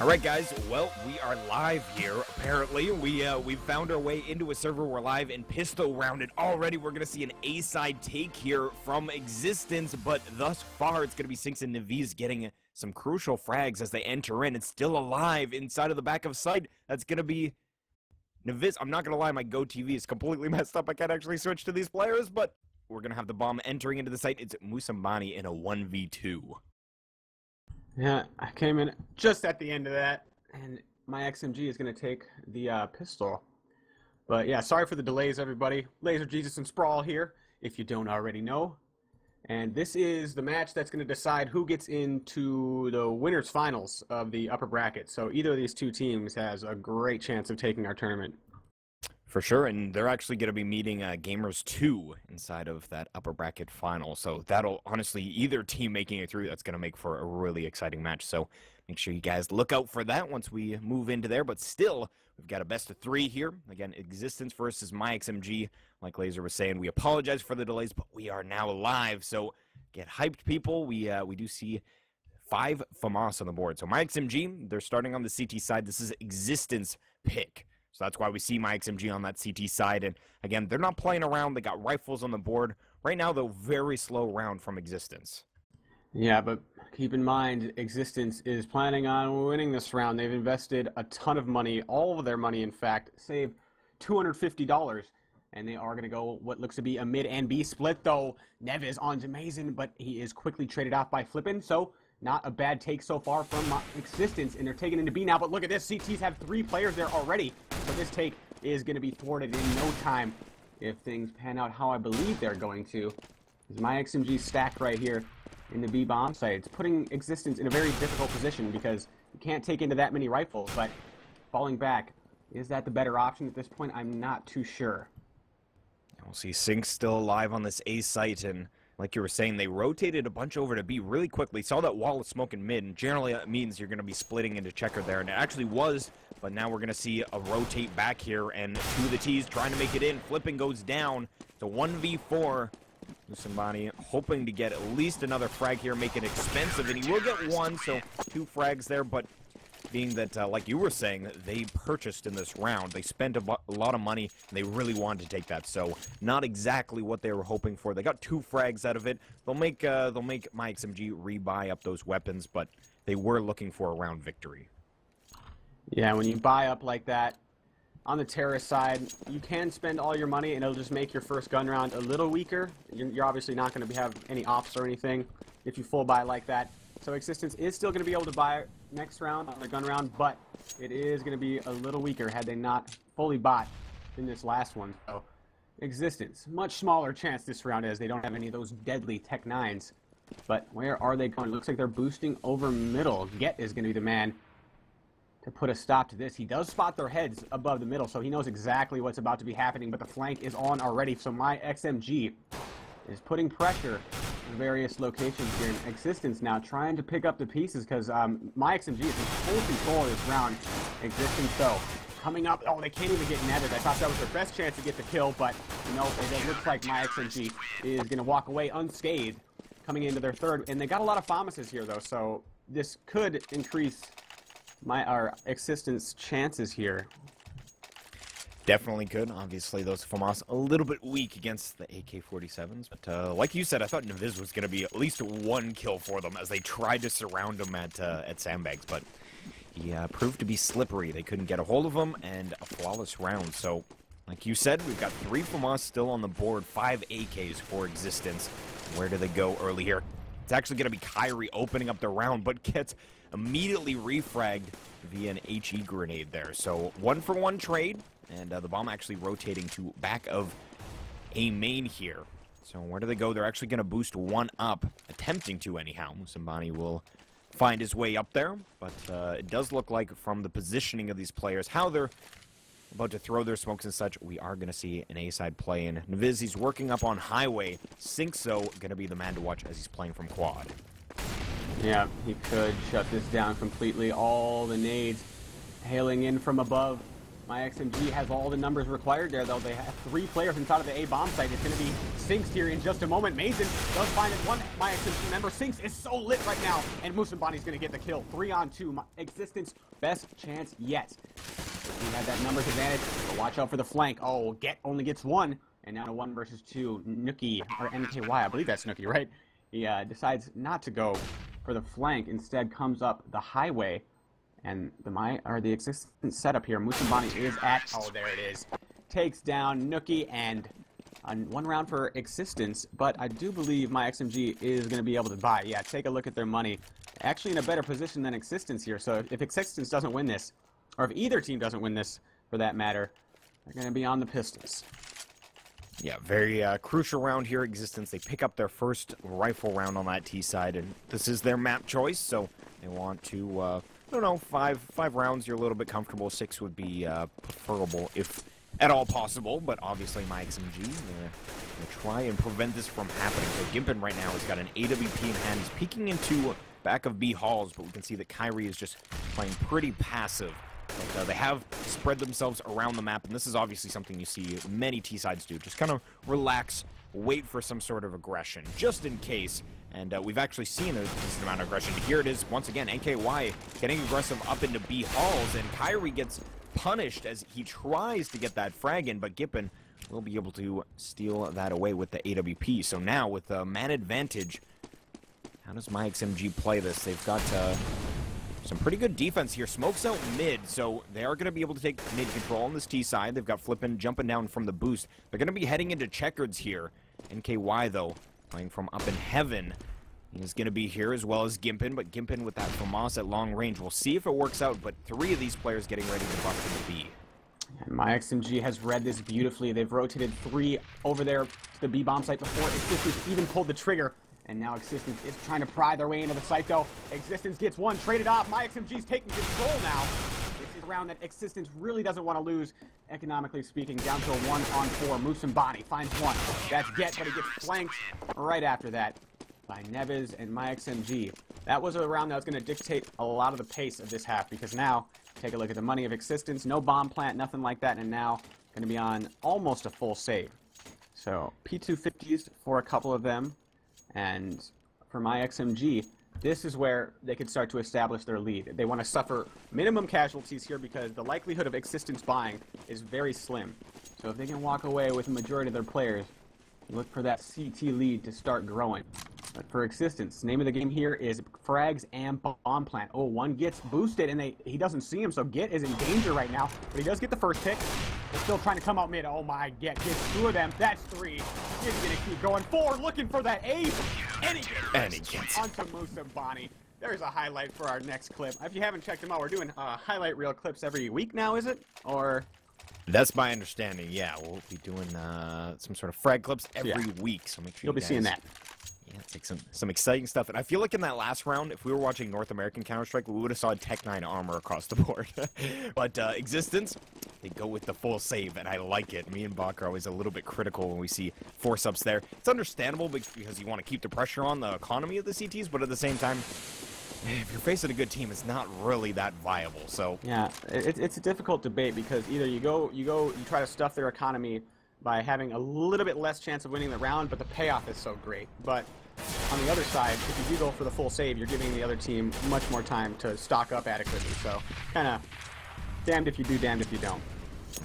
All right, guys. Well, we are live here. Apparently, we found our way into a server. We're live in pistol rounded already. We're gonna see an A-side take here from x6tence, but thus far it's gonna be Sinks and Naviz getting some crucial frags as they enter in. It's still alive inside of the back of sight. That's gonna be Naviz. I'm not gonna lie, my Go TV is completely messed up. I can't actually switch to these players, but we're gonna have the bomb entering into the site. It's Musambani in a 1v2. Yeah, I came in just at the end of that, and myXMG is going to take the pistol. But yeah, sorry for the delays, everybody. Laser Jesus and Sprawl here, if you don't already know. And this is the match that's going to decide who gets into the winners finals of the upper bracket. So either of these two teams has a great chance of taking our tournament. For sure, and they're actually going to be meeting Gamers 2 inside of that upper bracket final. So that'll, honestly, either team making it through, that's going to make for a really exciting match. So make sure you guys look out for that once we move into there. But still, we've got a best of 3 here. Again, x6tence versus myXMG. Like Laser was saying, we apologize for the delays, but we are now live. So get hyped, people. We do see 5 FAMAS on the board. So myXMG, they're starting on the CT side. This is x6tence pick. So that's why we see myXMG on that CT side. And again, they're not playing around. They got rifles on the board. Right now, though, very slow round from x6tence. Yeah, but keep in mind, x6tence is planning on winning this round. They've invested a ton of money, all of their money, in fact, saved $250. And they are going to go what looks to be a mid and B split, though Neves on Jamazin, but he is quickly traded off by Flippin. So not a bad take so far from x6tence, and they're taking into B now. But look at this, CTs have 3 players there already. So this take is going to be thwarted in no time if things pan out how I believe they're going to. Is myXMG stacked right here in the B bomb site. It's putting x6tence in a very difficult position because you can't take into that many rifles, but falling back, is that the better option at this point? I'm not too sure. We'll see Sinks still alive on this A site, and like you were saying, they rotated a bunch over to B really quickly. Saw that wall of smoke in mid, and generally that means you're going to be splitting into checker there, and it actually was, but now we're going to see a rotate back here, and 2 of the T's trying to make it in. Flipping goes down. It's a 1v4. Musambani hoping to get at least another frag here, make it expensive, and he will get 1, so 2 frags there, but being that, like you were saying, they purchased in this round. They spent a lot of money, and they really wanted to take that. So not exactly what they were hoping for. They got 2 frags out of it. They'll make myXMG rebuy up those weapons, but they were looking for a round victory. Yeah, when you buy up like that, on the terrorist side, you can spend all your money, and it'll just make your first gun round a little weaker. You're obviously not going to have any ops or anything if you full buy like that. So x6tence is still going to be able to buy next round on the gun round, but it is going to be a little weaker had they not fully bought in this last one. So x6tence, much smaller chance this round as they don't have any of those deadly Tech 9s. But where are they going? It looks like they're boosting over middle. Get is going to be the man to put a stop to this. He does spot their heads above the middle, so he knows exactly what's about to be happening, but the flank is on already. So myXMG is putting pressure in various locations here in x6tence now, trying to pick up the pieces because myXMG is in full control of this round. x6tence, though, coming up. Oh, they can't even get netted. I thought that was their best chance to get the kill, but you know, it looks like myXMG is going to walk away unscathed coming into their third. And they got a lot of FAMASes here, though, so this could increase x6tence chances here. Definitely could. Obviously, those FAMAS a little bit weak against the AK-47s. But like you said, I thought Naviz was going to be at least 1 kill for them as they tried to surround him at sandbags. But he proved to be slippery. They couldn't get a hold of him, and a flawless round. So, like you said, we've got 3 FAMAS still on the board, 5 AKs for x6tence. Where do they go early here? It's actually going to be Kyrie opening up the round, but gets immediately refragged via an HE grenade there. So 1-for-1 trade. And the bomb actually rotating to back of a main here. So where do they go? They're actually going to boost 1 up, attempting to anyhow. Musambani will find his way up there. But it does look like from the positioning of these players, how they're about to throw their smokes and such, we are going to see an A-side play in. Naviz, he's working up on highway. Sinks, though, going to be the man to watch as he's playing from quad. Yeah, he could shut this down completely. All the nades hailing in from above. myXMG has all the numbers required there, though. They have 3 players inside of the A bomb site. It's going to be Sinks here in just a moment. Mason does find one myXMG member. Sinks is so lit right now, and Musambani's going to get the kill. 3-on-2. Existence, best chance yet. He had that numbers advantage, but watch out for the flank. Oh, Get only gets 1, and now to 1 versus 2. Nookie, or NKY, I believe that's Nookie, right? He decides not to go for the flank. Instead, comes up the highway. And the existence setup here, Musambani is at, oh, there it is. Takes down Nookie, and 1 round for Existence, but I do believe myXMG is going to be able to buy. Yeah, take a look at their money. Actually in a better position than Existence here, so if Existence doesn't win this, or if either team doesn't win this, for that matter, they're going to be on the Pistols. Yeah, very crucial round here, Existence. They pick up their first rifle round on that T side, and this is their map choice, so they want to, I don't know, five rounds you're a little bit comfortable. 6 would be preferable if at all possible, but obviously myXMG gonna try and prevent this from happening. So Gimpin right now has got an AWP in hand. He's peeking into back of B halls, but we can see that Kyrie is just playing pretty passive. But they have spread themselves around the map, and this is obviously something you see many T-sides do. Just kind of relax, wait for some sort of aggression, just in case. And we've actually seen a decent amount of aggression. Here it is, once again, NKY getting aggressive up into B halls, and Kyrie gets punished as he tries to get that frag in, but Gippin will be able to steal that away with the AWP. So now, with the man advantage, how does myXMG play this? They've got some pretty good defense here. Smoke's out mid, so they are going to be able to take mid control on this T side. They've got Flippin jumping down from the boost. They're going to be heading into checkers here. NKY, though, playing from up in heaven. He's going to be here as well as Gimpin, but Gimpin with that FAMAS at long range. We'll see if it works out, but 3 of these players getting ready to bust into B. And myXMG has read this beautifully. They've rotated 3 over there to the B bomb site before Existence even pulled the trigger. And now Existence is trying to pry their way into the site, though. Existence gets 1 traded off. myXMG's taking control now. This is a round that Existence really doesn't want to lose, economically speaking, down to a 1-on-4. Musambani finds 1. That's Get, but he gets flanked right after that by Neves and myXMG. That was a round that was going to dictate a lot of the pace of this half, because now, take a look at the money of Existence. No bomb plant, nothing like that, and now going to be on almost a full save. So, P250s for a couple of them. And for myXMG, this is where they could start to establish their lead. They want to suffer minimum casualties here because the likelihood of Existence buying is very slim. So if they can walk away with the majority of their players, look for that CT lead to start growing. But for Existence, name of the game here is frags and bomb plant. Oh, 1 gets boosted, and he doesn't see him, so Get is in danger right now. But he does get the first pick. They're still trying to come out mid. Oh my, Get gets 2 of them. That's 3. He's gonna keep going. 4, looking for that ace. And he gets onto Musambani. There's a highlight for our next clip. If you haven't checked them out, we're doing highlight reel clips every week now, is it? Or... That's my understanding, yeah. We'll be doing some sort of frag clips every week, so make sure you'll be seeing that. Yeah, it's like some exciting stuff. And I feel like in that last round, if we were watching North American Counter-Strike, we would have saw Tech 9 armor across the board. But Existence, they go with the full save, and I like it. Me and Bach are always a little bit critical when we see force-ups there. It's understandable because you want to keep the pressure on the economy of the CTs, but at the same time, if you're facing a good team, it's not really that viable. So yeah, it's a difficult debate because either you try to stuff their economy by having a little bit less chance of winning the round, but the payoff is so great. But on the other side, if you do go for the full save, you're giving the other team much more time to stock up adequately. So kind of damned if you do, damned if you don't.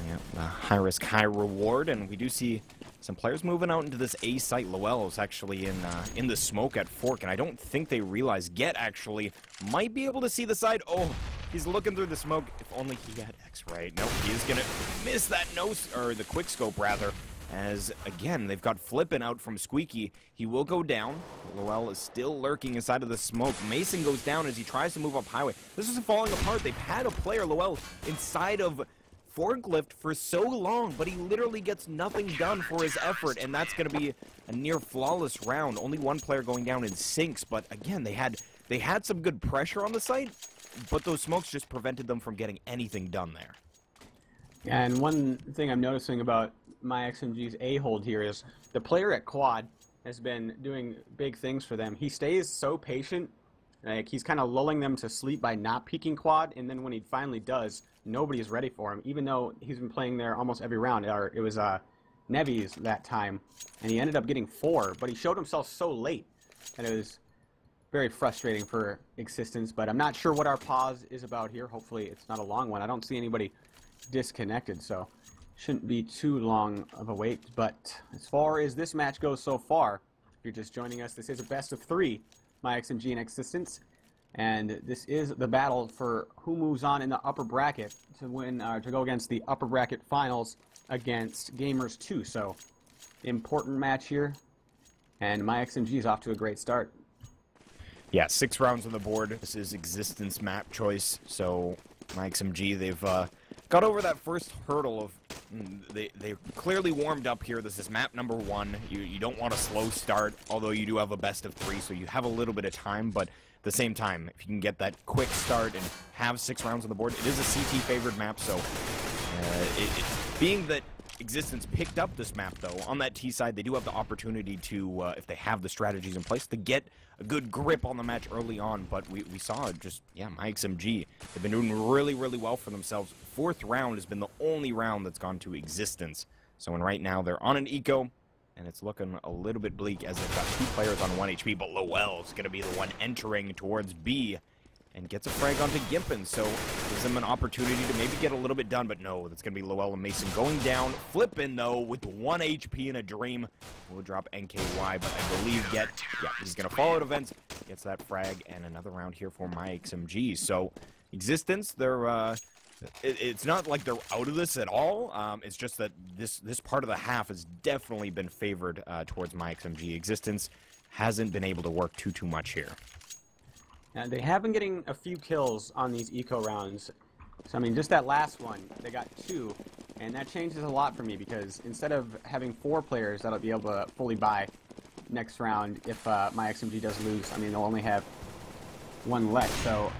Yeah, high risk, high reward, and we do see some players moving out into this A site. Lowell is actually in the smoke at Fork, and I don't think they realize Get actually might be able to see the side. Oh, he's looking through the smoke. If only he had X-ray. Nope, he is gonna miss that or the quick scope rather. As again, they've got Flippin out from Squeaky. He will go down. Lowell is still lurking inside of the smoke. Mason goes down as he tries to move up highway. This is falling apart. They've had a player, Lowell, inside of Forklift for so long, but he literally gets nothing done for his effort, and that's going to be a near flawless round. Only 1 player going down in sinks, but again, they had some good pressure on the site, but those smokes just prevented them from getting anything done there. Yeah, and one thing I'm noticing about myXMG's A-hold here is the player at Quad has been doing big things for them. He stays so patient Like, he's kind of lulling them to sleep by not peeking quad, and then when he finally does, nobody's ready for him, even though he's been playing there almost every round. Or it was Nevi's that time, and he ended up getting 4, but he showed himself so late that it was very frustrating for x6tence. But I'm not sure what our pause is about here. Hopefully it's not a long one. I don't see anybody disconnected, so shouldn't be too long of a wait. But as far as this match goes so far, if you're just joining us, this is a best of 3, myXMG and x6tence, and this is the battle for who moves on in the upper bracket to win, to go against the upper bracket finals against Gamers 2. So important match here, and myXMG is off to a great start. Yeah, 6 rounds on the board. This is x6tence map choice, so myXMG, they've got over that first hurdle of they clearly warmed up here. This is map number 1. You don't want a slow start, although you do have a best of 3, so you have a little bit of time, but at the same time, if you can get that quick start and have 6 rounds on the board, it is a CT favored map, so being that x6tence picked up this map, though, on that T side, they do have the opportunity to, if they have the strategies in place, to get a good grip on the match early on. But we saw just, yeah, myXMG, they've been doing really, really well for themselves. 4th round has been the only round that's gone to x6tence. So right now, they're on an eco, and it's looking a little bit bleak as they've got 2 players on 1 HP, but Lowell's going to be the one entering towards B and gets a frag onto Gimpin, so gives them an opportunity to maybe get a little bit done, but no, that's going to be Lowell and Mason going down. Flippin, though, with 1 HP in a dream. Will drop NKY, but I believe yeah, he's going to follow out events, gets that frag, and another round here for myXMG. So, x6tence, they're, it's not like they're out of this at all. It's just that this part of the half has definitely been favored towards myXMG. x6tence hasn't been able to work too much here. They have been getting a few kills on these eco rounds. So, I mean, just that last one, they got 2. And that changes a lot for me because instead of having 4 players that'll be able to fully buy next round, if myXMG does lose, I mean, they'll only have 1 left. So,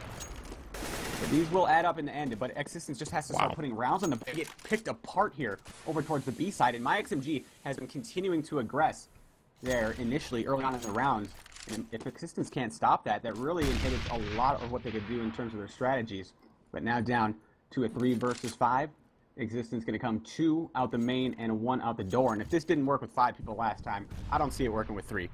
these will add up in the end. But x6tence just has to start putting rounds on the get picked apart here over towards the B side. And myXMG has been continuing to aggress there initially early on in the rounds. And if x6tence can't stop that, that really inhibits a lot of what they could do in terms of their strategies. But now down to a 3 versus 5, x6tence going to come 2 out the main and 1 out the door. And if this didn't work with 5 people last time, I don't see it working with 3.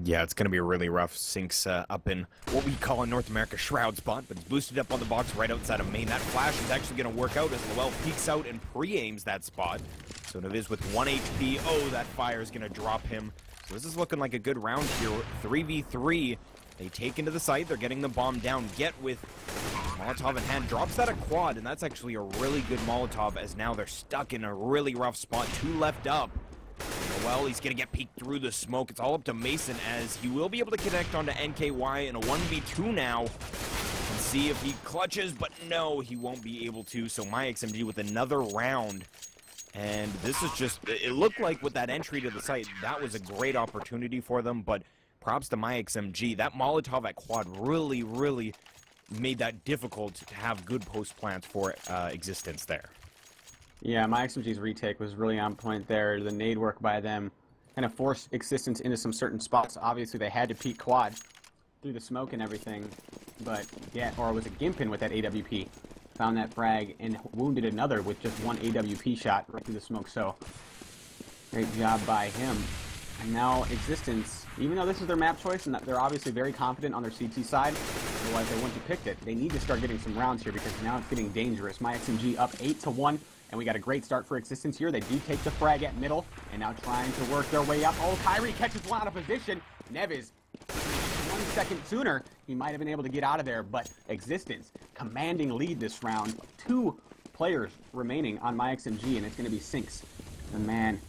Yeah, it's going to be a really rough. Sinks up in what we call in North America Shroud spot, but it's boosted up on the box right outside of main. That flash is actually going to work out as Lowell peeks out and pre-aims that spot. So Neviz with 1 HP. Oh, that fire is going to drop him. So this is looking like a good round here. 3v3. They take into the site. They're getting the bomb down. Get with Molotov in hand. Drops that a quad, and that's actually a really good Molotov as now they're stuck in a really rough spot. 2 left up. Well, he's going to get peeked through the smoke. It's all up to Mason as he will be able to connect onto NKY in a 1v2 now. And see if he clutches, but no, he won't be able to. So myXMG with another round. And this is just, it looked like with that entry to the site, that was a great opportunity for them, but props to myXMG. That Molotov at quad really, really made that difficult to have good post plants for x6tence there. Yeah, myXMG's retake was really on point there. The nade work by them kind of forced x6tence into some certain spots. Obviously, they had to peek quad through the smoke and everything, but yeah, or was it Gimpin with that AWP? Found that frag and wounded another with just 1 AWP shot right through the smoke. So, great job by him. And now x6tence, even though this is their map choice and they're obviously very confident on their CT side, otherwise they wouldn't have picked it. They need to start getting some rounds here because now it's getting dangerous. myXMG up 8-1, and we got a great start for x6tence here. They do take the frag at middle and now trying to work their way up. Oh, Kyrie catches one out of position. Neviz, 1 second sooner, he might have been able to get out of there, but x6tence commanding lead this round. 2 players remaining on myXMG, and it's going to be Sinks, the man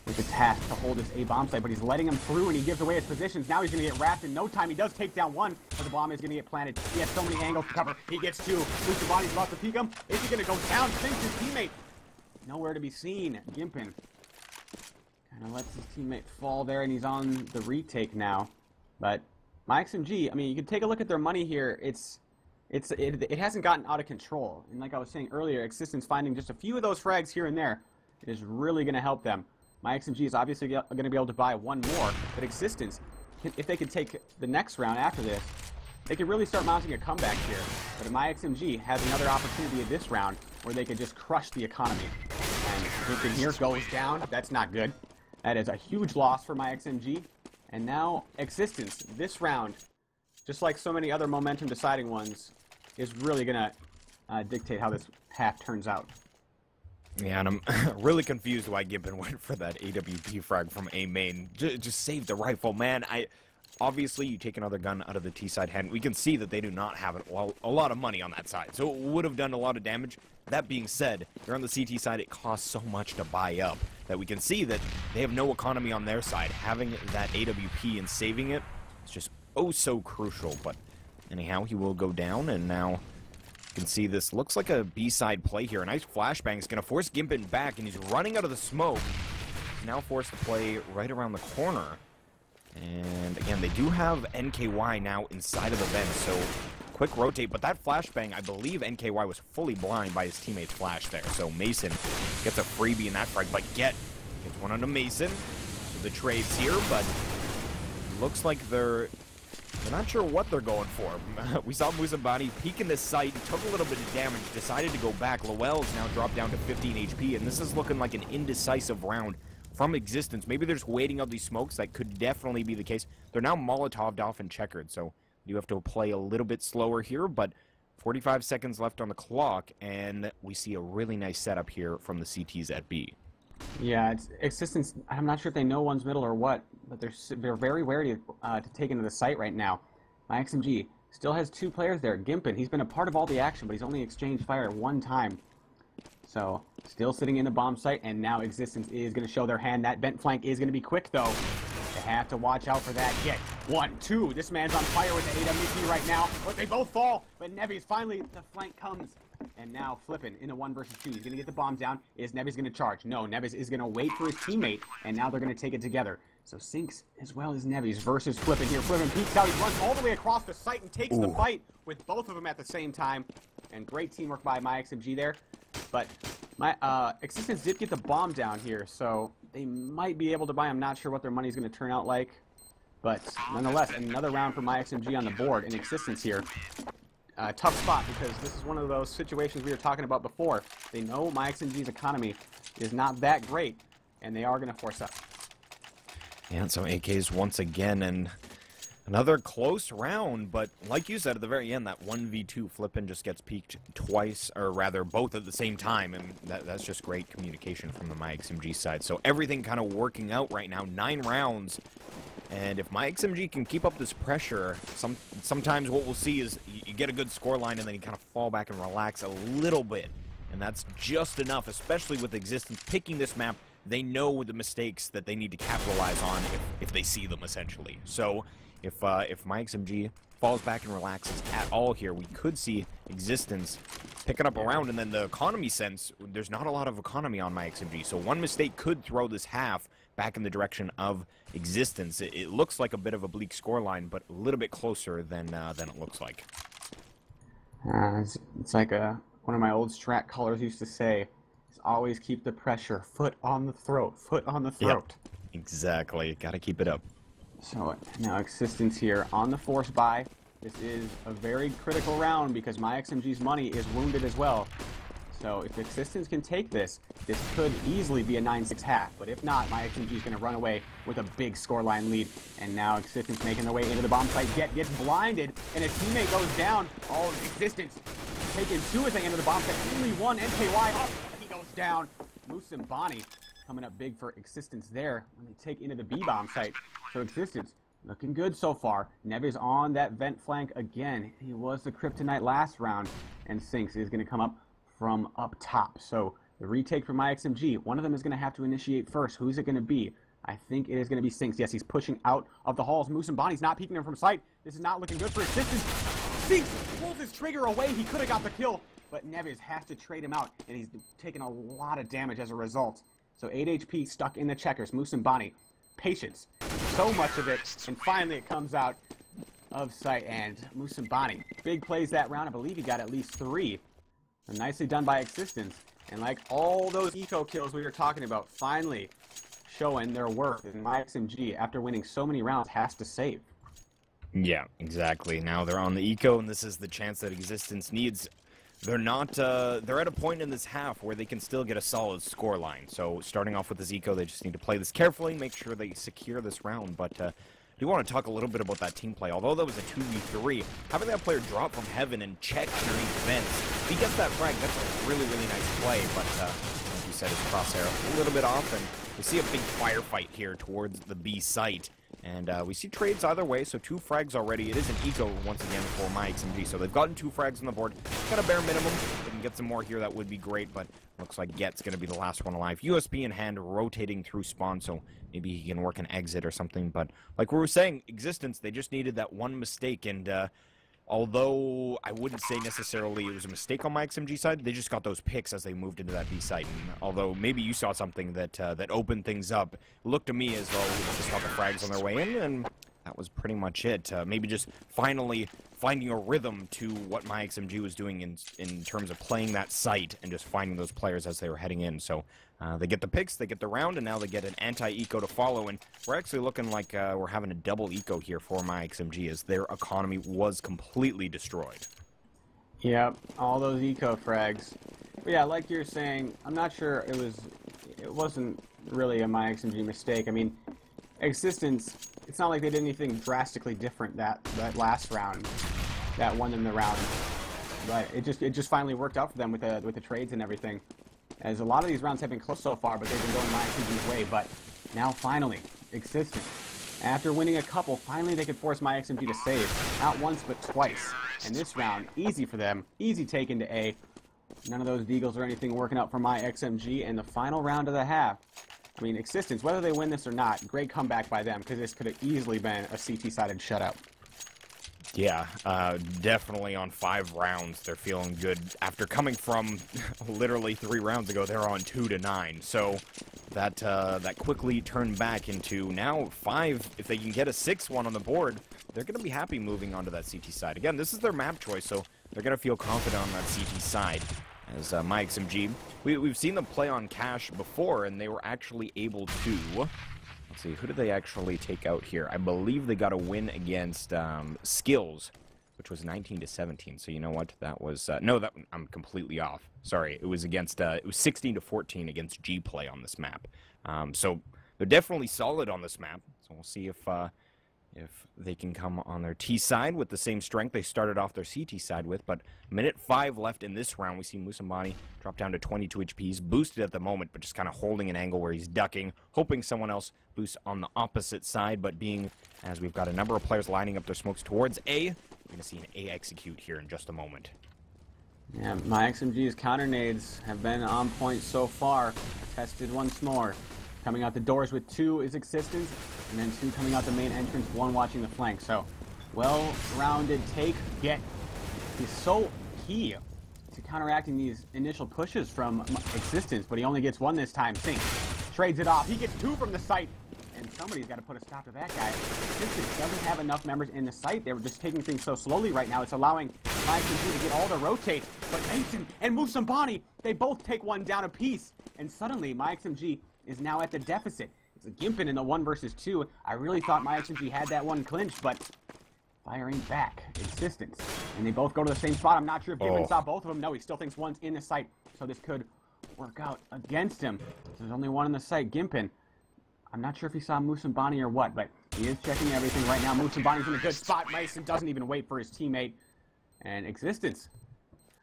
with the task to hold this A bomb site, but he's letting him through and he gives away his positions. Now he's going to get wrapped in no time. He does take down 1, but the bomb is going to get planted. He has so many angles to cover. He gets 2. Body's about to peek him. Is he going to go down? Sinks his teammate. Nowhere to be seen. Gimpin kind of lets his teammate fall there, and he's on the retake now. But myXMG, I mean, you can take a look at their money here. It hasn't gotten out of control. And like I was saying earlier, x6tence finding just a few of those frags here and there is really going to help them. myXMG is obviously going to be able to buy 1 more, but x6tence, if they could take the next round after this, they could really start mounting a comeback here. But myXMG has another opportunity in this round where they could just crush the economy. And Gimpin here goes down. That's not good. That is a huge loss for myXMG. And now x6tence, this round, just like so many other momentum deciding ones, is really going to dictate how this half turns out. Yeah, and I'm really confused why Gimpin went for that AWP frag from A main. Just save the rifle, man. Obviously, you take another gun out of the T side hand. We can see that they do not have a lot of money on that side, so it would have done a lot of damage. That being said, they're on the CT side. It costs so much to buy up that we can see that they have no economy on their side. Having that AWP and saving it is just oh so crucial. But anyhow, he will go down, and now you can see this looks like a B-side play here. A nice flashbang is going to force Gimpin back, and he's running out of the smoke. He's now forced to play right around the corner. And again, they do have NKY now inside of the vent, so quick rotate. But that flashbang, I believe NKY was fully blind by his teammate's flash there. So Mason gets a freebie in that frag, but gets one onto Mason. So the trades here, but looks like they're not sure what they're going for. We saw myXMG peeking this site, took a little bit of damage, decided to go back. Lowell's now dropped down to 15 HP, and this is looking like an indecisive round from x6tence. Maybe they're just waiting out these smokes. That could definitely be the case. They're now Molotoved off and checkered, so you have to play a little bit slower here, but 45 seconds left on the clock, and we see a really nice setup here from the CTs at B. Yeah, it's x6tence. I'm not sure if they know one's middle or what, but they're very wary to take into the site right now. myXMG still has two players there. Gimpin, he's been a part of all the action, but he's only exchanged fire one time. So, still sitting in the bomb site, and now x6tence is going to show their hand. That bent flank is going to be quick, though. They have to watch out for that. Get 1, 2. This man's on fire with the AWP right now, but they both fall. But Nevy's finally, the flank comes. And now flipping in a 1 versus 2. He's going to get the bomb down. Is Nevy's going to charge? No, Nevy's is going to wait for his teammate, and now they're going to take it together. So Sinks as well as Nevy's versus Flippin here. Flippin peeks out. He runs all the way across the site and takes the fight with both of them at the same time. And great teamwork by myXMG there. But x6tence did get the bomb down here, so they might be able to buy. I'm not sure what their money's going to turn out like. But nonetheless, another round for myXMG on the board. And x6tence here. Tough spot, because this is one of those situations we were talking about before. They know myXMG's economy is not that great, and they are going to force up. And so AKs once again, and another close round, but like you said at the very end, that 1v2 Flippin just gets peaked twice, or rather both at the same time, and that's just great communication from the myXMG side. So everything kind of working out right now, 9 rounds. And if myXMG can keep up this pressure, sometimes what we'll see is you get a good scoreline and then you kind of fall back and relax a little bit. And that's just enough, especially with x6tence picking this map. They know the mistakes that they need to capitalize on if they see them, essentially. So if myXMG falls back and relaxes at all here, we could see x6tence picking up around, and then the economy sense, there's not a lot of economy on myXMG. So one mistake could throw this half back in the direction of x6tence. It looks like a bit of a bleak scoreline, but a little bit closer than it looks like. It's like one of my old strat callers used to say, is always keep the pressure, foot on the throat, foot on the throat. Yep, exactly, gotta keep it up. So now x6tence here on the force buy. This is a very critical round because myXMG's money is wounded as well. So if x6tence can take this, this could easily be a 9-6 half. But if not, myXMG is going to run away with a big scoreline lead. And now x6tence making their way into the bomb site. Gets blinded, and his teammate goes down. Oh, x6tence taking 2 as they enter the bomb site. Only 1 NKY up. He goes down. myXMG coming up big for x6tence there when they take into the B bomb site. So x6tence looking good so far. Nevy's on that vent flank again. He was the kryptonite last round, and Sinks is going to come up from up top. So the retake for myXMG, one of them is going to have to initiate first. Who's it going to be? I think it is going to be Sinks. Yes, he's pushing out of the halls. myXMG's not peeking him from sight. This is not looking good for x6tence. Sinks pulls his trigger away. He could have got the kill, but Nevy's has to trade him out, and he's taken a lot of damage as a result. So 8 HP stuck in the checkers. myXMG, patience, so much of it, and finally it comes out of sight. And myXMG, big plays that round. I believe he got at least 3. And nicely done by x6tence. And like all those eco kills we were talking about, finally showing their worth. And myXMG, after winning so many rounds, has to save. Yeah, exactly. Now they're on the eco, and this is the chance that Existence needs. They're not, they're at a point in this half where they can still get a solid score line. So starting off with this eco, they just need to play this carefully, make sure they secure this round. But I do want to talk a little bit about that team play. Although that was a 2v3, having that player drop from heaven and check underneath the fence, if he gets that frag, that's a really, really nice play. But like you said, his crosshair a little bit off, and we see a big firefight here towards the B site. And we see trades either way, so 2 frags already. It is an eco once again for myXMG, so they've gotten 2 frags on the board. Kind of bare minimum. If they can get some more here, that would be great, but looks like Get's going to be the last one alive. USB in hand, rotating through spawn, so maybe he can work an exit or something. But like we were saying, Existence, they just needed that one mistake, and although I wouldn't say necessarily it was a mistake on myXMG side, they just got those picks as they moved into that B site. And although maybe you saw something that that opened things up, it looked to me as though they just got the frags on their way in, and that was pretty much it. Maybe just finally finding a rhythm to what myXMG was doing in terms of playing that site and just finding those players as they were heading in. So they get the picks, they get the round, and now they get an anti-eco to follow. And we're actually looking like we're having a double eco here for myXMG, as their economy was completely destroyed. Yep, all those eco frags. But yeah, like you're saying, I'm not sure it wasn't really a myXMG mistake. I mean, Existence, it's not like they did anything drastically different that last round that won them the round. But it just finally worked out for them with the trades and everything. As a lot of these rounds have been close so far, but they've been going myXMG's way. But now finally, Existence, after winning a couple, finally they could force myXMG to save. Not once, but twice. And this round, easy for them. Easy take into A. None of those deagles or anything working out for myXMG. And the final round of the half. I mean, Existence, whether they win this or not, great comeback by them, because this could have easily been a CT-sided shutout. Yeah, definitely on 5 rounds, they're feeling good. After coming from literally 3 rounds ago, they're on 2-9. So that that quickly turned back into now 5. If they can get a 6-1 on the board, they're going to be happy moving on to that CT side. Again, this is their map choice, so they're going to feel confident on that CT side. As myXMG, we've seen them play on Cash before, and they were actually able to... Let's see, who did they actually take out here? I believe they got a win against Skills, which was 19-17. So you know what? That was no, that I'm completely off. Sorry, it was against it was 16-14 against G Play on this map. So they're definitely solid on this map. So we'll see if they can come on their T side with the same strength they started off their CT side with. But minute 5 left in this round. We see Musambani drop down to 22 HP. He's boosted at the moment, but just kind of holding an angle where he's ducking, hoping someone else boosts on the opposite side. But being, as we've got a number of players lining up their smokes towards A, we're going to see an A execute here in just a moment. Yeah, myXMG's counter nades have been on point so far. Tested once more. Coming out the doors with 2 is Existence, and then 2 coming out the main entrance, 1 watching the flank. So, well-rounded take. Get is so key to counteracting these initial pushes from Existence, but he only gets 1 this time. Sink trades it off. He gets 2 from the site, and somebody's got to put a stop to that guy. Existence doesn't have enough members in the site. They were just taking things so slowly right now. It's allowing myXMG to get all the rotate, but Mason and Musambani, they both take 1 down apiece, and suddenly myXMG is now at the deficit. It's a Gimpin in the 1 versus 2. I really thought myXMG had that one clinched, but firing back. Existence. And they both go to the same spot. I'm not sure if Gimpin saw both of them. No, he still thinks one's in the site, so this could work out against him. There's only 1 in the site. Gimpin. I'm not sure if he saw Musambani or what, but he is checking everything right now. Musambani's in a good spot. Mason doesn't even wait for his teammate. And Existence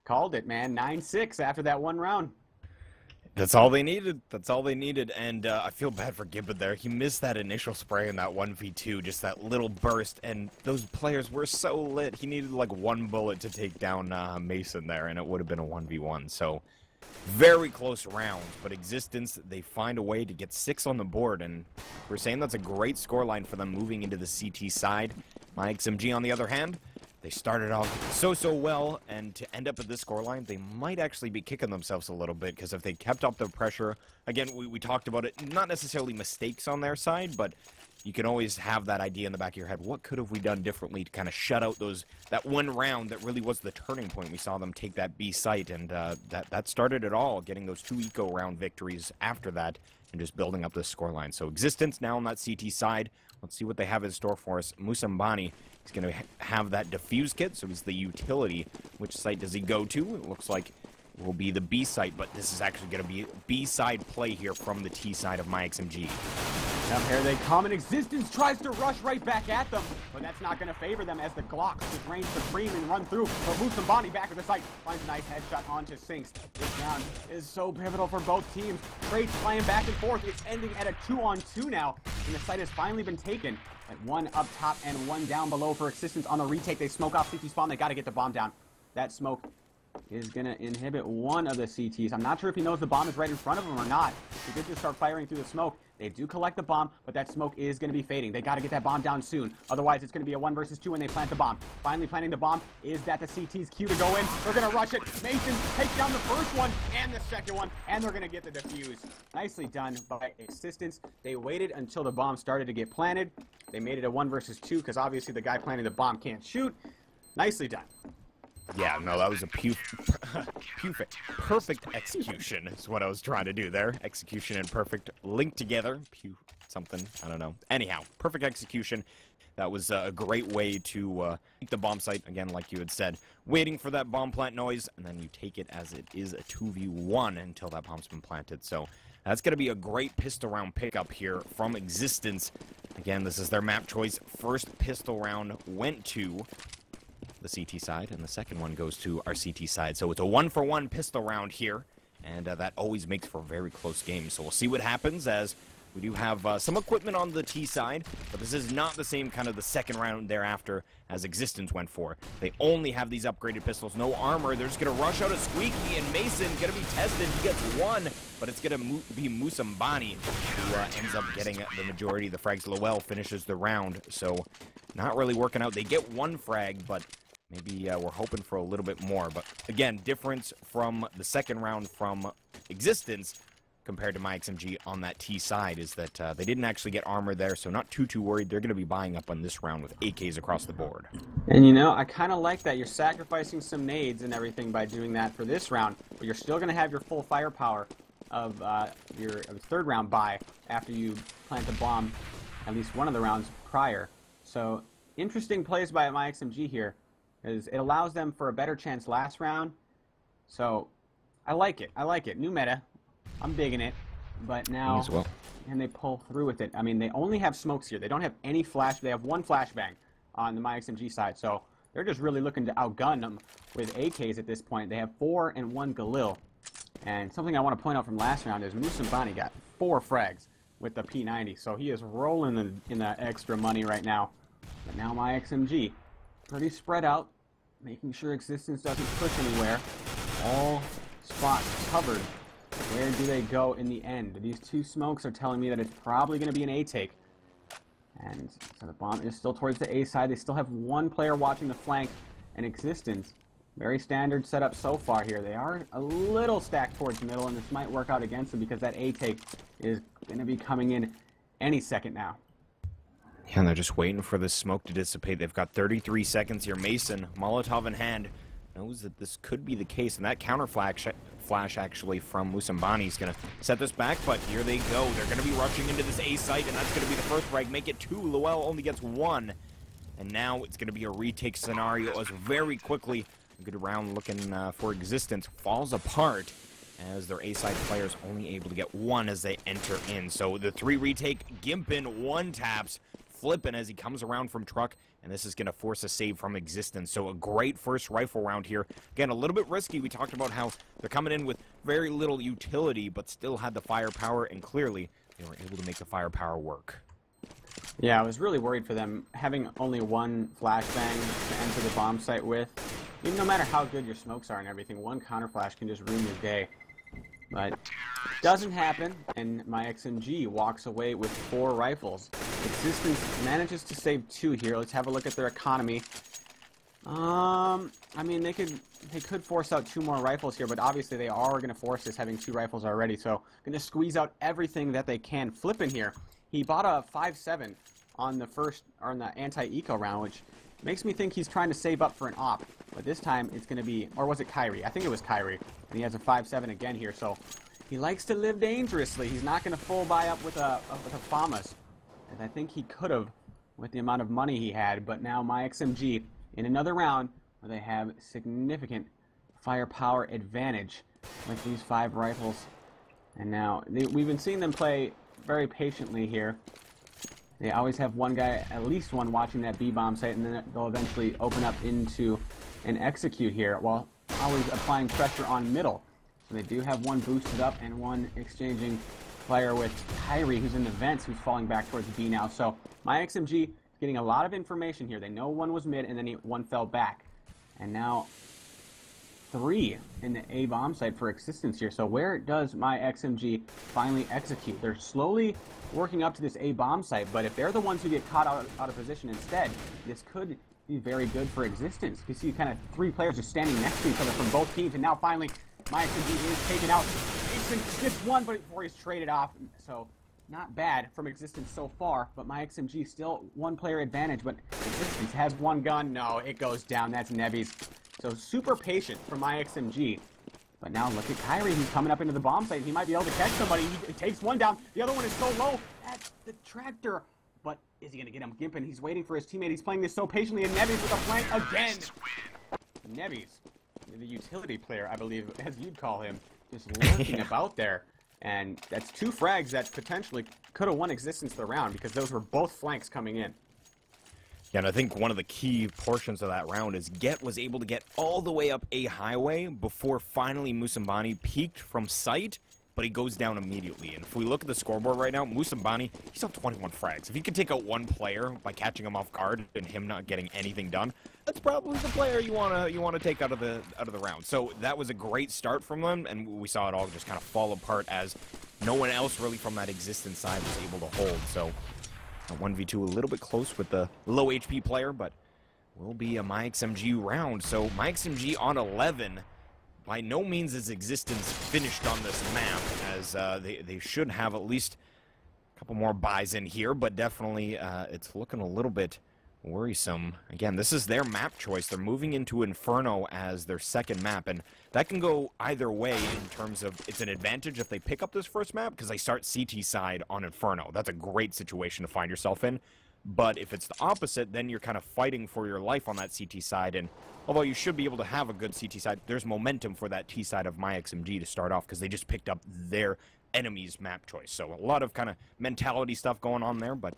called it, man. 9-6 after that 1 round. That's all they needed. That's all they needed. And I feel bad for Gibbon there. He missed that initial spray in that 1v2, just that little burst. And those players were so lit. He needed like 1 bullet to take down Mason there, and it would have been a 1v1. So very close rounds. But Existence, they find a way to get 6 on the board. And we're saying that's a great scoreline for them moving into the CT side. myXMG, on the other hand, they started off so well, and to end up at this scoreline, they might actually be kicking themselves a little bit, because if they kept up the pressure, again, we talked about it, not necessarily mistakes on their side, but you can always have that idea in the back of your head, what could have we done differently to kind of shut out that 1 round that really was the turning point. We saw them take that B site, and that started it all, getting those 2 eco round victories after that, and just building up this scoreline. So Existence now on that CT side. Let's see what they have in store for us. Musambani is going to have that defuse kit, so he's the utility. Which site does he go to? It looks like it will be the B site, but this is actually going to be B side play here from the T side of myXMG. Now here they come, and Existence tries to rush right back at them, but that's not going to favor them as the Glocks just reign supreme and run through. But Musambani back at the site finds a nice headshot onto Sinks. This round is so pivotal for both teams. Trades flying back and forth. It's ending at a 2-on-2 now, and the site has finally been taken. But one up top and one down below for Existence on the retake. They smoke off CT spawn. They got to get the bomb down. That smoke is going to inhibit one of the CTs. I'm not sure if he knows the bomb is right in front of him or not. He did just start firing through the smoke. They do collect the bomb, but that smoke is going to be fading. They got to get that bomb down soon. Otherwise, it's going to be a 1 versus 2 when they plant the bomb. Finally planting the bomb. Is that the CT's cue to go in? They're going to rush it. Mason takes down the first one and the second one, and they're going to get the defuse. Nicely done by Existence. They waited until the bomb started to get planted. They made it a 1 versus 2 because obviously the guy planting the bomb can't shoot. Nicely done. Yeah, no, that was a perfect execution is what I was trying to do there. Execution and perfect linked together. Something, I don't know. Anyhow, perfect execution. That was a great way to take the bomb site, again, like you had said. Waiting for that bomb plant noise, and then you take it as it is a 2v1 until that bomb's been planted. So that's going to be a great pistol round pickup here from Existence. Again, this is their map choice. First pistol round went to the CT side, and the second one goes to our CT side. So it's a 1-for-1 pistol round here, and that always makes for very close games. So we'll see what happens, as we do have some equipment on the T side, but this is not the same kind of the second round thereafter as Existence went for. They only have these upgraded pistols, no armor. They're just going to rush out a Squeaky, and Mason going to be tested. He gets one, but it's going to be Musambani who ends up getting the majority of the frags. Lowell finishes the round, so not really working out. They get one frag, but maybe we're hoping for a little bit more. But again, difference from the second round from Existence compared to myXMG on that T side is that they didn't actually get armor there, so not too worried. They're going to be buying up on this round with AKs across the board. And you know, I kind of like that. You're sacrificing some nades and everything by doing that for this round, but you're still going to have your full firepower of your third round buy after you plant the bomb at least one of the rounds prior. So interesting plays by myXMG here, is it allows them for a better chance last round. So I like it. I like it. New meta. I'm digging it. But now, can they pull through with it? I mean, they only have smokes here. They don't have any flash. They have one flashbang on the myXMG side. So they're just really looking to outgun them with AKs at this point. They have 4 and 1 Galil. And something I want to point out from last round is Musambani got 4 frags with the P90. So he is rolling in that extra money right now. But now myXMG, pretty spread out, making sure Existence doesn't push anywhere. All spots covered. Where do they go in the end? These 2 smokes are telling me that it's probably going to be an A take. And so the bomb is still towards the A side. They still have 1 player watching the flank, and Existence. Very standard setup so far here. They are a little stacked towards the middle, and this might work out against them because that A take is going to be coming in any second now. Yeah, and they're just waiting for the smoke to dissipate. They've got 33 seconds here. Mason, Molotov in hand, knows that this could be the case, and that counter flash actually from Musambani is going to set this back, but here they go. They're going to be rushing into this A site, and that's going to be the first frag. Make it 2. Lowell only gets 1, and now it's going to be a retake scenario as very quickly a good round looking for Existence falls apart as their A-side players only able to get 1 as they enter in. So the 3 retake, Gimpin 1 taps, flipping as he comes around from truck, and this is going to force a save from Existence. So a great first rifle round here. Again, a little bit risky. We talked about how they're coming in with very little utility, but still had the firepower, and clearly they were able to make the firepower work. Yeah, I was really worried for them having only 1 flashbang to enter the bomb site with. Even no matter how good your smokes are and everything, 1 counter flash can just ruin your day. But doesn't happen, and myXMG walks away with 4 rifles. Existence manages to save 2 here. Let's have a look at their economy. I mean, they could force out 2 more rifles here, but obviously they are going to force this, having 2 rifles already. So going to squeeze out everything that they can. Flipping here, he bought a 5.7 on the anti-eco round, which makes me think he's trying to save up for an op. But this time it's going to be, or was it Kyrie? I think it was Kyrie. And he has a 5.7 again here, so he likes to live dangerously. He's not going to full buy up with a FAMAS, as I think he could have with the amount of money he had. But now myXMG in another round where they have significant firepower advantage with these 5 rifles. And now we've been seeing them play very patiently here. They always have one guy, at least one, watching that B-bomb site, and then they'll eventually open up into an execute here while always applying pressure on middle. So they do have one boosted up and one exchanging fire with Kyrie, who's in the vents, who's falling back towards B now. So myXMG is getting a lot of information here. They know one was mid, and then one fell back. And now 3 in the A bomb site for existence here. So where does myXMG finally execute? They're slowly working up to this A bomb site, but if they're the ones who get caught out of position instead, this could be very good for existence. You see kind of 3 players just standing next to each other from both teams, and now finally myXMG is taken out. Jason gets one, but before he's traded off. So not bad from existence so far, but myXMG still 1 player advantage, but existence has 1 gun. No, it goes down. That's Nebby's. So super patient from myXMG. But now look at Kyrie, who's coming up into the bomb site. He might be able to catch somebody. He takes 1 down. The other one is so low at the tractor. But is he going to get him gimping? He's waiting for his teammate. He's playing this so patiently, and Nebby's with a flank again. Nebby's, the utility player, I believe, as you'd call him, just lurking about there. And that's 2 frags that potentially could have won existence of the round, because those were both flanks coming in. Yeah, and I think one of the key portions of that round is Get was able to get all the way up A highway before finally Musambani peaked from sight, but he goes down immediately. And if we look at the scoreboard right now, Musambani, he's on 21 frags. If he can take out 1 player by catching him off guard and him not getting anything done, that's probably the player you wanna take out of the round. So that was a great start from them, and we saw it all just kind of fall apart as no one else really from that existence side was able to hold. So 1v2 a little bit close with the low HP player, but will be a myXMG round. So myXMG on 11. By no means is existence finished on this map, as they should have at least a couple more buys in here, but definitely it's looking a little bit worrisome. Again, this is their map choice. They're moving into Inferno as their second map, and that can go either way in terms of it's an advantage if they pick up this first map because they start CT side on Inferno. That's a great situation to find yourself in. But if it's the opposite, then you're kind of fighting for your life on that CT side, and although you should be able to have a good CT side, there's momentum for that T side of myXMG to start off because they just picked up their enemy's map choice. So a lot of kind of mentality stuff going on there, but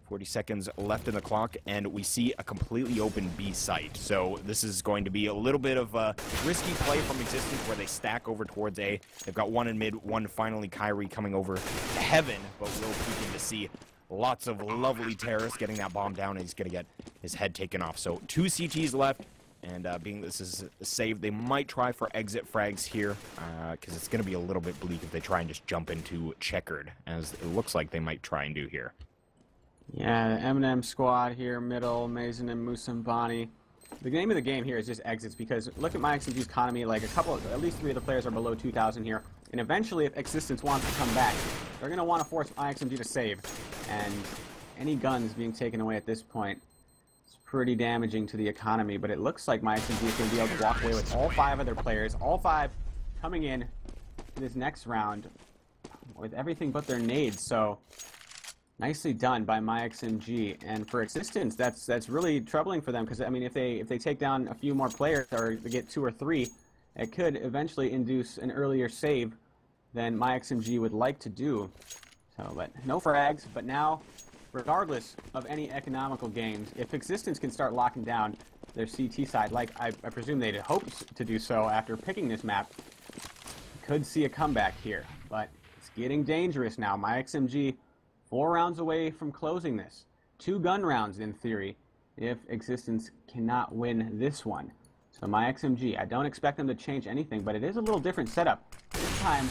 40 seconds left in the clock, and we see a completely open B site. So this is going to be a little bit of a risky play from existence where they stack over towards A. They've got 1 in mid, 1 finally Kyrie coming over to heaven, but we'll begin to see lots of lovely terrorists getting that bomb down, and he's going to get his head taken off. So 2 CTs left, and being this is a save, they might try for exit frags here, because it's going to be a little bit bleak if they try and just jump into checkered, as it looks like they might try and do here. Yeah, the Eminem squad here, middle, Mason and Musambani. The name of the game here is just exits, because look at myXMG's economy, like at least 3 of the players are below 2,000 here. And eventually, if existence wants to come back, they're going to want to force myXMG to save. And any guns being taken away at this point is pretty damaging to the economy. But it looks like myXMG is going to be able to walk away with all 5 of their players, all 5 coming in to this next round with everything but their nades. So nicely done by myXMG. And for existence, that's really troubling for them, because I mean, if they take down a few more players, or they get 2 or 3, it could eventually induce an earlier save than myXMG would like to do. So, but no frags. But now, regardless of any economical gains, if existence can start locking down their CT side, like I presume they'd hope to do so after picking this map, could see a comeback here. But it's getting dangerous now. myXMG 4 rounds away from closing this. 2 gun rounds in theory, if existence cannot win this one. So myXMG, I don't expect them to change anything, but it is a little different setup. This time,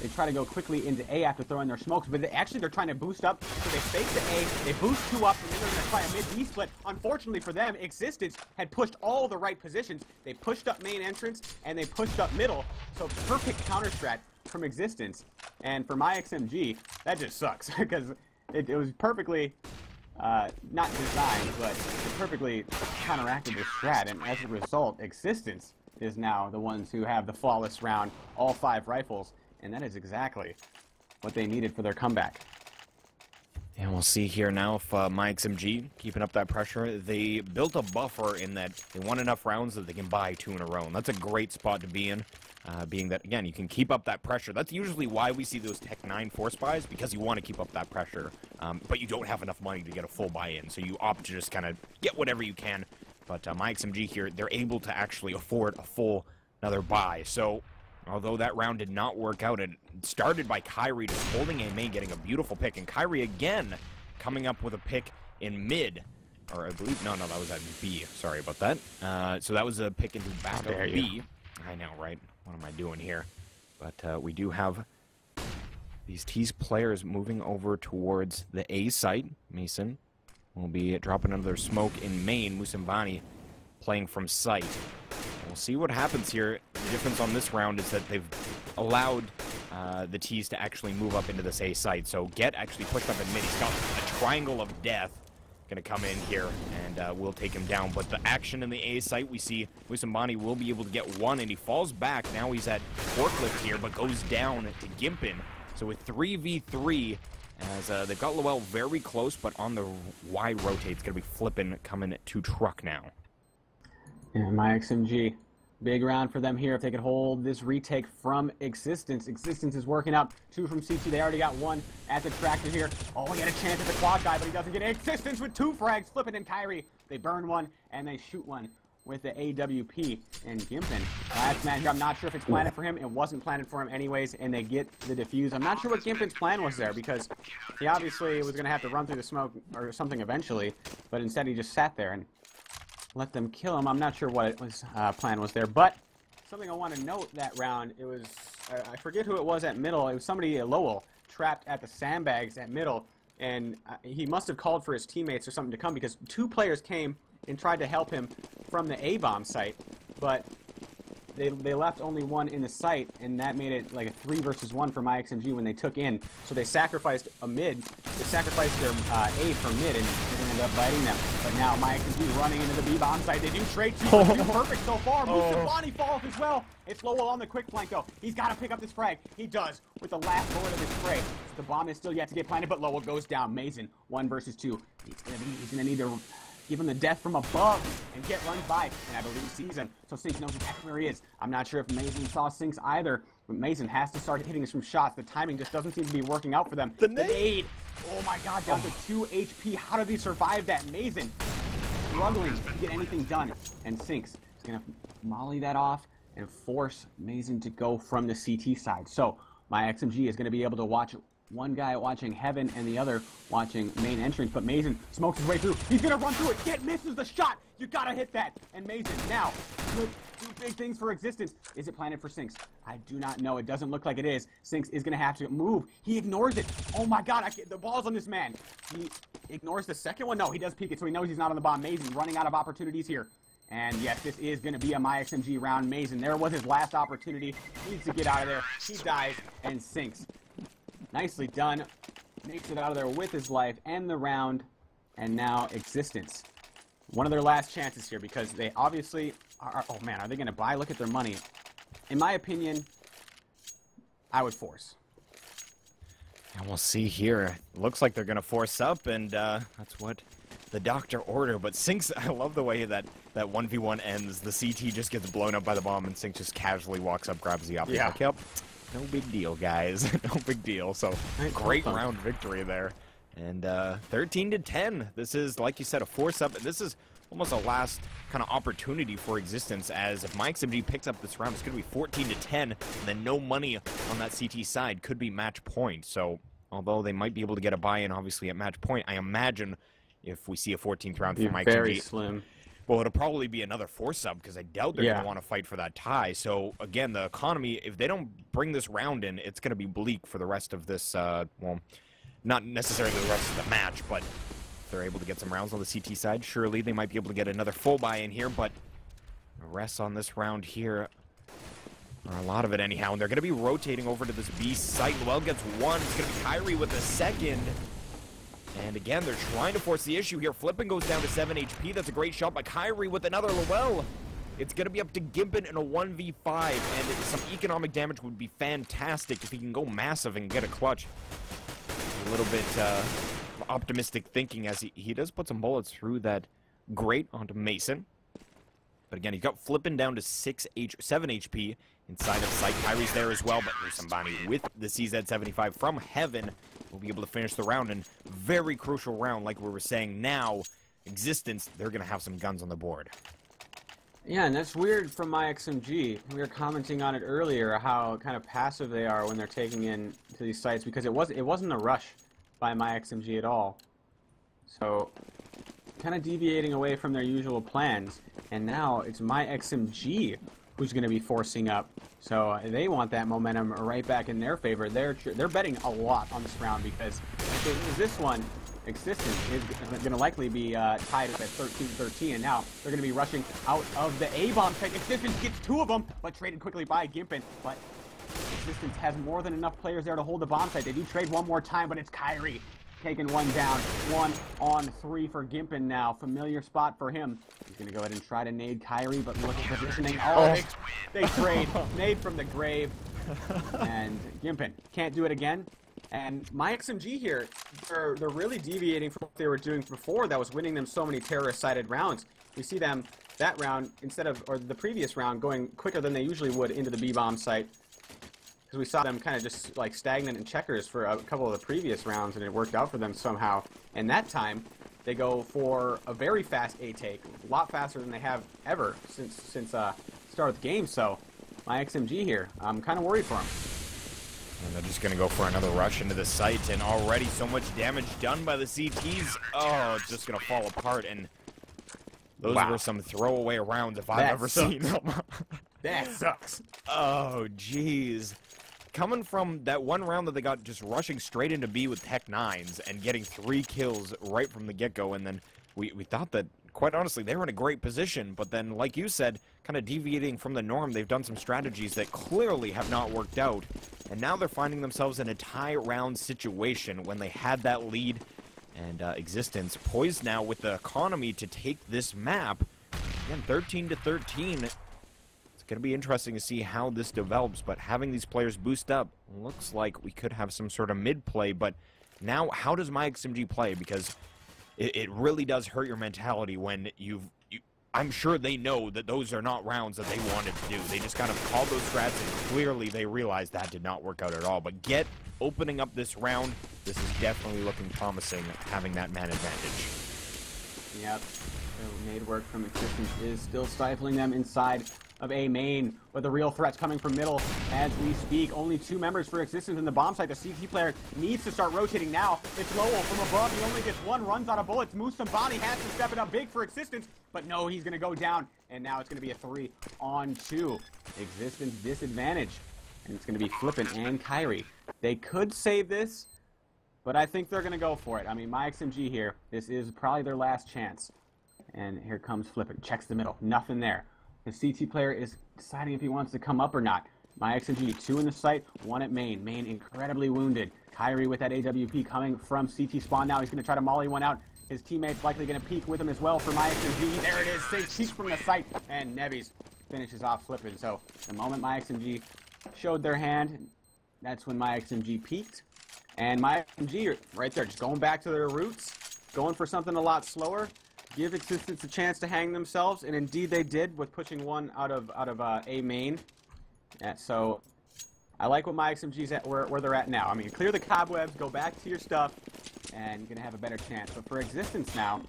they try to go quickly into A after throwing their smokes, but they're trying to boost up, so they fake the A, they boost 2 up, and then they're going to try a mid-B split. Unfortunately for them, existence had pushed all the right positions. They pushed up main entrance, and they pushed up middle, so perfect counter strat from existence. And for myXMG, that just sucks, because it was perfectly not designed, but it perfectly counteracted the strat, and as a result, existence is now the ones who have the flawless round, all 5 rifles, and that is exactly what they needed for their comeback. And we'll see here now if myXMG keeping up that pressure. They built a buffer in that they won enough rounds that they can buy 2 in a row. And that's a great spot to be in, being that, again, you can keep up that pressure. That's usually why we see those Tech 9 force buys, because you want to keep up that pressure. But you don't have enough money to get a full buy-in, so you opt to just kind of get whatever you can. But myXMG here, they're able to actually afford a full another buy. So although that round did not work out, it started by Kyrie just holding a main, getting a beautiful pick. And Kyrie again coming up with a pick in mid. Or I believe, no, that was at B. Sorry about that. So that was a pick into back of B. I know, right? What am I doing here? But we do have these T's players moving over towards the A site. Mason will be dropping another smoke in main. Musambani playing from site. We'll see what happens here. The difference on this round is that they've allowed the T's to actually move up into this A site. So Get actually pushed up in mid. He's got a triangle of death. Going to come in here and we'll take him down. But the action in the A site, we see Musambani will be able to get one, and he falls back. Now he's at forklift here, but goes down to Gimpin. So with 3v3, as they've got Lowell very close, but on the wide rotate, it's going to be flipping coming to truck now. Yeah, myXMG. Big round for them here if they could hold this retake from x6tence. x6tence is working out 2 from CT. They already got 1 at the tractor here. Oh, he had a chance at the quad guy, but he doesn't get it. x6tence with 2 frags. Flipping in Kyrie. They burn 1, and they shoot 1 with the AWP. And Gimpin, last man here, I'm not sure if it's planted for him. It wasn't planted for him anyways, and they get the defuse. I'm not sure what Gimpin's plan was there, because he obviously was going to have to run through the smoke or something eventually, but instead he just sat there and let them kill him. I'm not sure what his plan was there, but something I want to note that round, it was, I forget who it was at middle. It was somebody, Lowell, trapped at the sandbags at middle, and he must have called for his teammates or something to come, because 2 players came and tried to help him from the A-bomb site, but they left only 1 in the site, and that made it like a 3 versus 1 for myXMG when they took in. So they sacrificed a mid, they sacrificed their A for mid, and they're going to end up biting them. But now myXMG running into the B-bomb site. They do trade 2, perfect so far. Musambani falls as well. It's Lowell on the quick flank though. He's got to pick up this frag. He does with the last bullet of his spray. The bomb is still yet to get planted, but Lowell goes down. Mason, 1 versus 2. He's going to need to give him the death from above and get runs by, and I believe he sees him. So Sinks knows exactly where he is. I'm not sure if Mason saw Sinks either, but Mason has to start hitting some shots. The timing just doesn't seem to be working out for them. The nade! Oh my god, down to 2 HP. How did he survive that? Mason struggling to get anything done. And Sinks is going to molly that off and force Mason to go from the CT side. So myXMG is going to be able to watch one guy watching Heaven and the other watching main entrance, but Mason smokes his way through. He's gonna run through it. Get misses the shot. You gotta hit that. And Mason now do big things for x6tence. Is it planted for Sinks? I do not know. It doesn't look like it is. Sinks is gonna have to move. He ignores it. Oh my god, the ball's on this man. He ignores the second one. No, he does peek it, so he knows he's not on the bomb. Mason running out of opportunities here. And yes, this is going to be a myXMG round. Mason, there was his last opportunity. He needs to get out of there. He dies, and Sinks, nicely done, makes it out of there with his life and the round. And now x6tence, one of their last chances here, because they obviously are, oh man, are they going to buy? Look at their money. In my opinion, I would force. And we'll see here. Looks like they're going to force up, and that's what the doctor ordered. But Sinks, I love the way that 1v1 ends. The CT just gets blown up by the bomb, and Sinks just casually walks up, grabs the op. Yeah. Like, yep. No big deal, guys. No big deal. So, great round victory there. And 13-10. This is, like you said, a force-up. This is almost a last kind of opportunity for x6tence, as if myXMG picks up this round, it's going to be 14-10, and then no money on that CT side could be match point. So, although they might be able to get a buy-in, obviously, at match point, I imagine if we see a 14th round for myXMG, very slim. Well, it'll probably be another force-up, because I doubt they're going to want to fight for that tie. So, again, the economy, if they don't bring this round in, it's going to be bleak for the rest of this, well, not necessarily the rest of the match, but if they're able to get some rounds on the CT side, surely they might be able to get another full buy-in here, but the rest on this round here, or a lot of it anyhow, and they're going to be rotating over to this B site. Lowell gets one. It's going to be Kyrie with a second. And again, they're trying to force the issue here. Flippin goes down to 7 HP. That's a great shot by Kyrie with another Lowell. It's going to be up to Gimpin in a 1v5, and some economic damage would be fantastic if he can go massive and get a clutch. A little bit optimistic thinking as he does put some bullets through that grate onto Mason. But again, he's got flipping down to 7 HP inside of sight. Kyrie's there as well, but there's somebody with the CZ75 from heaven will be able to finish the round. And very crucial round, like we were saying. Now, Existence, they're going to have some guns on the board. Yeah, and that's weird from myXMG. We were commenting on it earlier, how kind of passive they are when they're taking in to these sites, because it wasn't a rush by myXMG at all. So, kind of deviating away from their usual plans, and now it's myXMG who's going to be forcing up. So they want that momentum right back in their favor. They're betting a lot on this round, because if it was this one, Existence is going to likely be tied up at 13-13, and now they're going to be rushing out of the A-bomb site. Existence gets 2 of them, but traded quickly by Gimpin. But Existence has more than enough players there to hold the bomb site. They do trade one more time, but it's Kyrie taking one down. 1 on 3 for Gimpin now. Familiar spot for him. He's going to go ahead and try to nade Kyrie, but look at the positioning. Oh, they trade. Nade from the grave. And Gimpin can't do it again. And myXMG here, they're really deviating from what they were doing before that was winning them so many terrorist-sided rounds. We see them, that round, or the previous round, going quicker than they usually would into the B-bomb site. Because we saw them kind of just like stagnant in checkers for a couple of the previous rounds, and it worked out for them somehow. And that time, they go for a very fast A-take, a lot faster than they have ever since start of the game. So, myXMG here, I'm kind of worried for them. And they're just going to go for another rush into the site, and already so much damage done by the CTs. Oh, it's just going to fall apart, and those were some throwaway rounds if I've ever seen them. That sucks. Oh, jeez. Coming from that one round that they got just rushing straight into B with Tech 9s and getting 3 kills right from the get-go, and then we thought that, quite honestly, they were in a great position, but then, like you said, kind of deviating from the norm, they've done some strategies that clearly have not worked out. And now they're finding themselves in a tie round situation when they had that lead. And Existence poised now with the economy to take this map. Again, 13-13. It's going to be interesting to see how this develops. But having these players boost up, looks like we could have some sort of mid-play. But now, how does myXMG play? Because it really does hurt your mentality when I'm sure they know that those are not rounds that they wanted to do. They just kind of called those strats, and clearly they realized that did not work out at all. But opening up this round, this is definitely looking promising, having that man advantage. Yep. So nade work from Existence is still stifling them inside of A main, but the real threat's coming from middle as we speak. Only 2 members for Existence in the bomb site. The CT player needs to start rotating now. It's Lowell from above. He only gets 1, runs out of bullets. Moose Sambani has to step it up big for Existence, but no, he's going to go down, and now it's going to be a 3 on 2. Existence disadvantage, and it's going to be Flippin' and Kyrie. They could save this, but I think they're going to go for it. I mean, myXMG here, this is probably their last chance. And here comes Flippin', checks the middle, nothing there. The CT player is deciding if he wants to come up or not. myXMG, 2 in the site, 1 at main. Main incredibly wounded. Kyrie with that AWP coming from CT spawn now. He's going to try to molly one out. His teammate's likely going to peek with him as well for myXMG. There it is, safe peek from the site, and Neves finishes off Flippin'. So the moment myXMG showed their hand, that's when myXMG peaked. And myXMG right there, just going back to their roots, going for something a lot slower. Give Existence a chance to hang themselves, and indeed they did with pushing 1 out of A main. Yeah, so I like what myXMG's at where they're at now. I mean, clear the cobwebs, go back to your stuff, and you're gonna have a better chance. But for Existence now,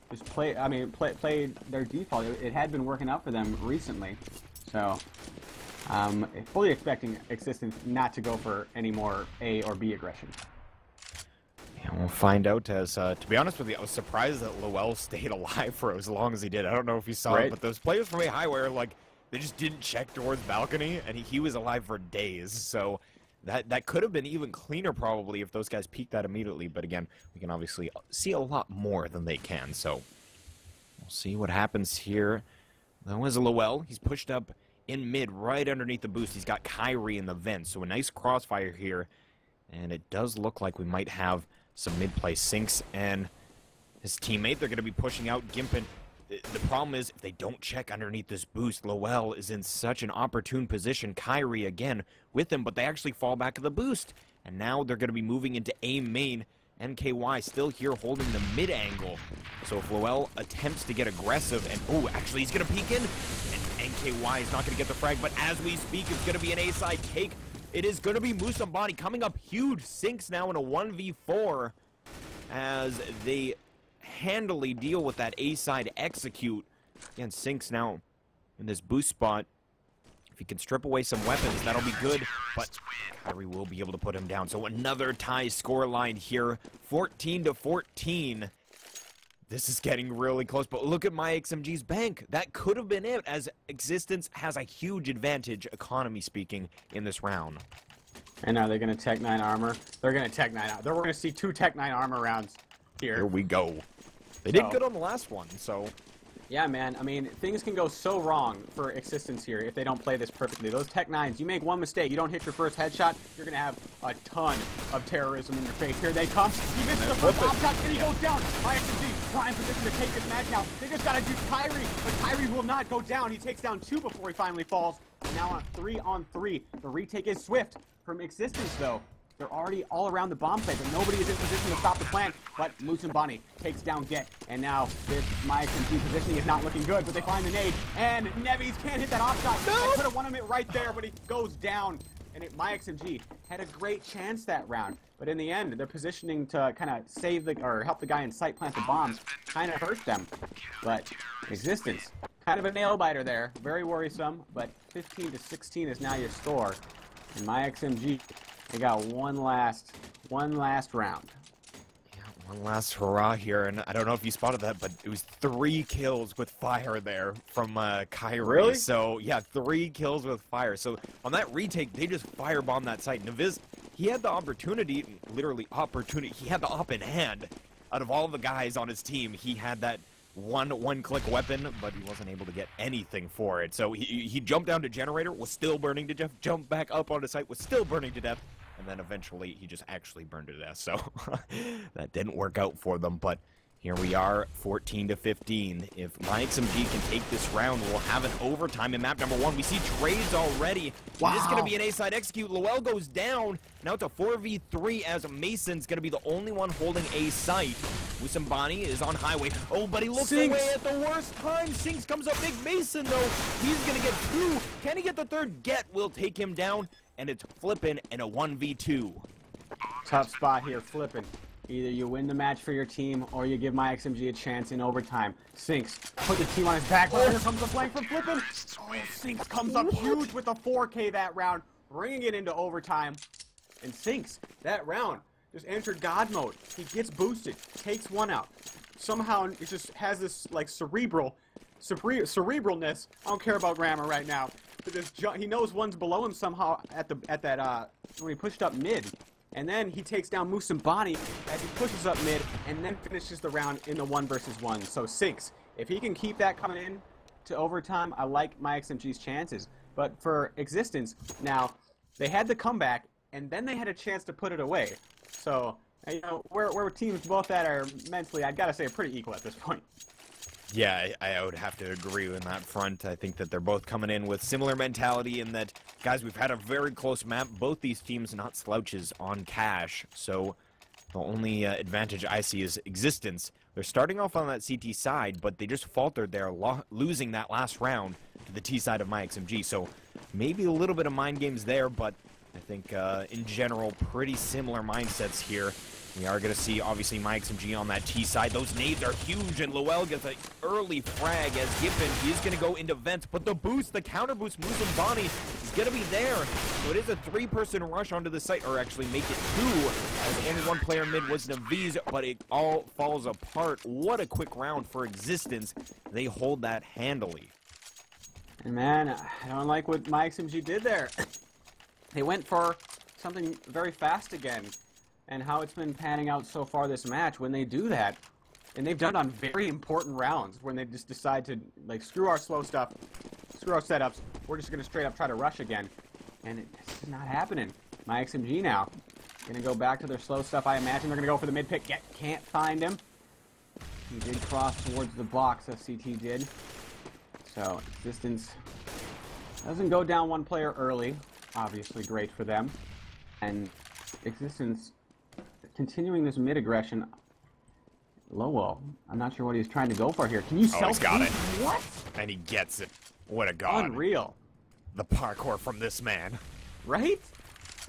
just play their default. It had been working out for them recently, so fully expecting Existence not to go for any more A or B aggression. And we'll find out as, to be honest with you, I was surprised that Lowell stayed alive for as long as he did. I don't know if you saw it, but those players from A-High were like, they just didn't check towards balcony, and he was alive for days. So that could have been even cleaner probably if those guys peeked that immediately. But again, we can obviously see a lot more than they can. So we'll see what happens here. That was Lowell. He's pushed up in mid right underneath the boost. He's got Kyrie in the vent. So a nice crossfire here. And it does look like we might have some mid-play sinks, and his teammate, they're going to be pushing out Gimpin the problem is, if they don't check underneath this boost, Lowell is in such an opportune position. Kyrie, again, with him, but they actually fall back to the boost. And now they're going to be moving into A main. NKY still here holding the mid angle. So if Lowell attempts to get aggressive, and oh, actually he's going to peek in, and NKY is not going to get the frag, but as we speak, it's going to be an A-side take. It is going to be Musambani coming up huge. Sinks now in a 1v4 as they handily deal with that A-side execute. Again, Sinks now in this boost spot. If he can strip away some weapons, that'll be good, but Kyrie will be able to put him down. So another tie score line here, 14-14. This is getting really close, but look at myXMG's bank. That could have been it, as Existence has a huge advantage, economy speaking, in this round. And now they're going to Tech 9 armor. They're going to Tech 9 out. We're going to see 2 Tech 9 armor rounds here. Here we go. They did good on the last one, so... Yeah, man. I mean, things can go so wrong for Existence here if they don't play this perfectly. Those Tech 9s, you make one mistake, you don't hit your first headshot, you're going to have a ton of terrorism in your face. Here they come. He misses the first op shot, and he goes down. myXMG, prime position to take this match now. They just got to do Kyrie, but Kyrie will not go down. He takes down 2 before he finally falls. Now on 3-on-3. The retake is swift from Existence, though. They're already all around the bomb site, but nobody is in position to stop the plant. But Musambani takes down Get, and now this myXMG positioning is not looking good, but they find the nade, and Neves can't hit that off shot. They could have won him it right there, but he goes down. And myXMG had a great chance that round, but in the end, their positioning to kind of save the, or help the guy in sight plant the bombs kind of hurt them. But Existence, kind of a nail-biter there, very worrisome, but 15-16 is now your score. And myXMG, they got one last round. Yeah, one last hurrah here, and I don't know if you spotted that, but it was 3 kills with fire there from Kyrie. Really? So, yeah, 3 kills with fire. So, on that retake, they just firebombed that site. Neves, he had the opportunity, literally opportunity, he had the op in hand. Out of all the guys on his team, he had that one-click weapon, but he wasn't able to get anything for it. So he jumped down to generator, was still burning to death, jumped back up onto site, was still burning to death, and then eventually he just actually burned to death. So that didn't work out for them, but here we are, 14-15. If myXMG can take this round, we'll have an overtime in map number 1. We see trades already. Wow. This is going to be an A-side execute. Lowell goes down. Now it's a 4v3 as Mason's going to be the only one holding A site. Musambani is on highway. Oh, but he looks away at the worst time. Sinks comes up big. Mason, though, he's going to get 2. Can he get the third? Get will take him down, and it's Flippin' in a 1v2. Tough spot here, Flippin'. Either you win the match for your team, or you give myXMG a chance in overtime. Sinks, put the team on his back. Oh, here comes the flank from Flippin'. Oh, Sinks comes up huge with the 4K that round, bringing it into overtime. And Sinks, that round, just entered God mode. He gets boosted, takes one out. Somehow, it just has this, like, cerebralness. I don't care about grammar right now. But this he knows one's below him somehow when he pushed up mid. And then he takes down Musambani as he pushes up mid, and then finishes the round in the 1v1. So Sinks, if he can keep that coming in to overtime, I like myXMG's chances. But for Existence, now, they had the comeback, and then they had a chance to put it away. So, you know, where teams both at are mentally, I've got to say, are pretty equal at this point. Yeah, I would have to agree on that front. I think that they're both coming in with similar mentality in that, guys, we've had a very close map. Both these teams not slouches on cash, so the only advantage I see is Existence. They're starting off on that CT side, but they just faltered there, losing that last round to the T side of myXMG. So maybe a little bit of mind games there, but I think in general, pretty similar mindsets here. We are going to see, obviously, myXMG on that T side. Those nades are huge, and Lowell gets an early frag as Giffen. He's going to go into vents, but the boost, the counter boost, Musambani is going to be there. So it is a 3-person rush onto the site, or actually make it 2, as only one player mid was Neves, but it all falls apart. What a quick round for Existence. They hold that handily. And man, I don't like what myXMG did there. They went for something very fast again. And how it's been panning out so far this match when they do that. And they've done it on very important rounds when they just decide to, like, screw our slow stuff, screw our setups. We're just going to straight up try to rush again. And it's not happening. myXMG now going to go back to their slow stuff. I imagine they're going to go for the mid pick. Can't find him. He did cross towards the box, as CT did. So, Existence doesn't go down one player early. Obviously great for them. And Existence continuing this mid-aggression. Lowell, I'm not sure what he's trying to go for here. Can you he's got it. What? And he gets it. What a god. Unreal. The parkour from this man. Right?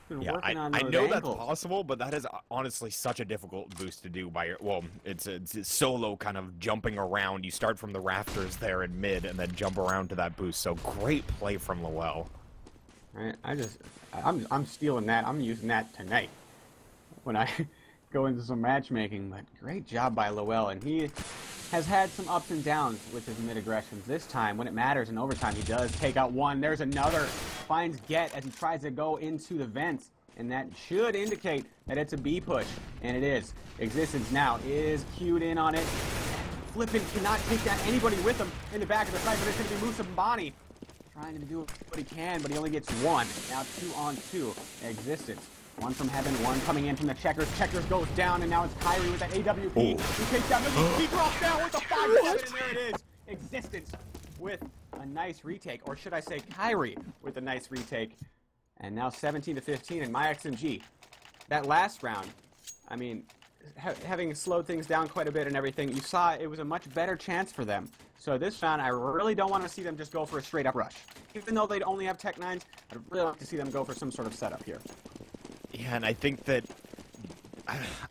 Been Yeah, working on I those know ankles. that's possible, but that is honestly such a difficult boost to do by your, well, it's a solo kind of jumping around. You start from the rafters there in mid and then jump around to that boost. So great play from Lowell. Right, I'm stealing that. I'm using that tonight when I go into some matchmaking. But great job by Lowell, and he has had some ups and downs with his mid aggressions. This time, when it matters in overtime, he does take out one. There's another. Finds Get as he tries to go into the vents, and that should indicate that it's a B push, and it is. Existence now is cued in on it. Flippin cannot take down anybody with him in the back of the side, but it's going to be Musa Bani trying to do what he can, but he only gets one. Now 2-on-2. Existence. One from Heaven, one coming in from the Checkers. Checkers goes down, and now it's Kyrie with that AWP. He takes down he drops down with the 5-7, and there it is. Existence with a nice retake, or should I say Kyrie with a nice retake. And now 17-15 in myXMG. That last round, I mean, having slowed things down quite a bit and everything, you saw it was a much better chance for them. So this round, I really don't want to see them just go for a straight-up rush. Even though they'd only have Tech 9s, I'd really like to see them go for some sort of setup here. Yeah, and I think that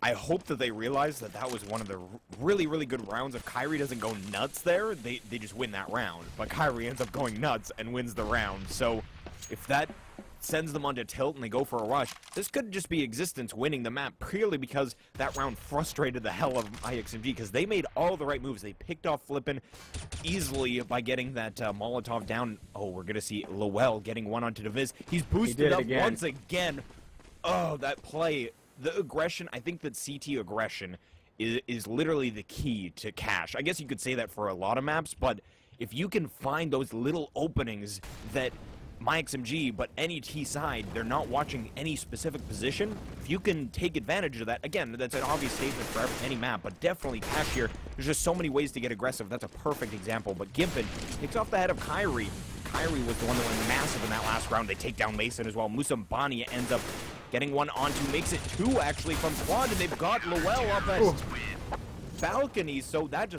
I hope that they realize that that was one of the really, really good rounds. If Kyrie doesn't go nuts there, they just win that round. But Kyrie ends up going nuts and wins the round. So if that sends them onto tilt and they go for a rush, this could just be Existence winning the map purely because that round frustrated the hell of myXMG because they made all the right moves. They picked off Flippin up by getting that Molotov down. Oh, we're going to see Lowell getting one onto Deviz. He's boosted up once again. Oh, that play. The aggression, I think that CT aggression is literally the key to cash. I guess you could say that for a lot of maps, but if you can find those little openings that myXMG, but any T side, they're not watching any specific position, if you can take advantage of that, again, that's an obvious statement for any map, but definitely cash here. There's just so many ways to get aggressive. That's a perfect example, but Gimpin takes off the head of Kyrie. Kyrie was the one that went massive in that last round. They take down Mason as well. Musa Bani ends up getting one onto, makes it two actually from Quad, and they've got Lowell up at balcony, so that just